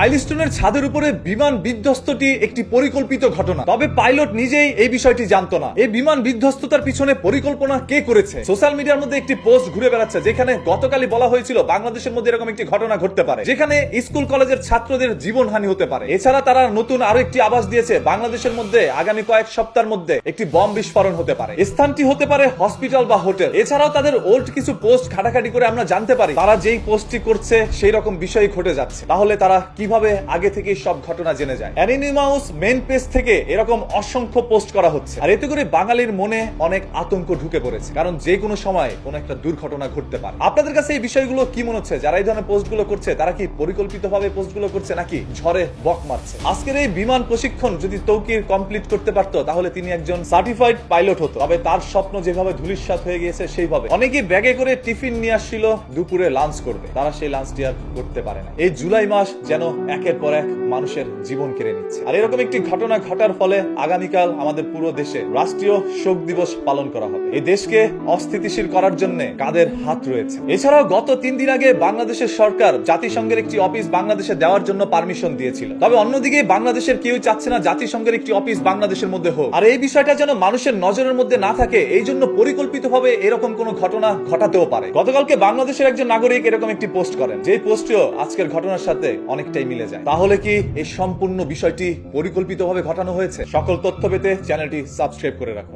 মাইলস্টোনের ছাদের উপরে বিমান বিধ্বস্তটি একটি পরিকল্পিত ঘটনা, তবে পাইলট নিজেই এই বিষয়টি জানতো না। এই বিমান বিধ্বস্ততার পিছনে পরিকল্পনা কে করেছে? সোশ্যাল মিডিয়ার মধ্যে একটি পোস্ট ঘুরে বেড়াচ্ছে, যেখানে গতকালই বলা হয়েছিল বাংলাদেশের মধ্যে এরকম একটি ঘটনা ঘটতে পারে, যেখানে স্কুল কলেজের ছাত্রদের জীবনহানি হতে পারে। এছাড়া তারা নতুন আরো একটি আভাস দিয়েছে, বাংলাদেশের মধ্যে আগামী কয়েক সপ্তাহের মধ্যে একটি বম বিস্ফোরণ হতে পারে। স্থানটি হতে পারে হসপিটাল বা হোটেল। এছাড়াও তাদের ওল্ড কিছু পোস্ট ঘাটাঘাটি করে আমরা জানতে পারি তারা যেই পোস্টটি করছে সেই রকম বিষয় ঘটে যাচ্ছে। তাহলে তারা কিভাবে আগে থেকে সব ঘটনা জেনে যায়? অ্যানিমাউস মেইন পেজ থেকে এরকম অসংখ্য পোস্ট করা হচ্ছে, আর এতে করে বাঙালির মনে অনেক আতঙ্ক ঢুকে পড়েছে, কারণ যে কোনো সময় কোনো একটা দুর্ঘটনা ঘটতে পারে। আপনাদের কাছে এই বিষয়গুলো কি মনে হচ্ছে? যারা এই ধরনের পোস্টগুলো করছে তারা কি পরিকল্পিতভাবে পোস্টগুলো করছে নাকি ঝড়ে বক মারছে? আজকের এই বিমান প্রশিক্ষণ যদি তৌকির কমপ্লিট করতে পারতো তাহলে তিনি একজন সার্টিফাইড পাইলট হতো। তবে তার স্বপ্ন যেভাবে ধূলিসাৎ হয়ে গিয়েছে সেইভাবে। অনেকেই ব্যাগে করে টিফিন নিয়ে আসছিল দুপুরে লাঞ্চ করবে, তারা সেই লাঞ্চটি আর করতে পারে না। এই জুলাই মাস যেন একের পর এক মানুষের জীবন কেড়ে নিচ্ছে। আর এরকম একটি ঘটনা ঘটার ফলে আগামীকাল আমাদের পুরো দেশে রাষ্ট্রীয় শোক দিবস পালন করা হবে। এই দেশকে অস্থিতিশীল করার জন্য কাদের হাত রয়েছে? এছাড়াও গত 3 দিন আগে বাংলাদেশের সরকার জাতিসংঘের একটি অফিস বাংলাদেশে দেওয়ার জন্য পারমিশন দিয়েছিল। তবে অন্যদিকে বাংলাদেশের কেউ চাচ্ছে না জাতিসংঘের একটি অফিস বাংলাদেশের মধ্যে হোক। আর এই বিষয়টা যেন মানুষের নজরের মধ্যে না থাকে, এই জন্য পরিকল্পিতভাবে এরকম কোন ঘটনা ঘটাতেও পারে। গতকালকে বাংলাদেশের একজন নাগরিক এরকম একটি পোস্ট করেন, যে পোস্টটিও আজকের ঘটনার সাথে অনেকটাই মিলে যায়। তাহলে কি এই সম্পূর্ণ বিষয়টি পরিকল্পিতভাবে ঘটানো হয়েছে? সকল তথ্য পেতে চ্যানেলটি সাবস্ক্রাইব করে রাখুন।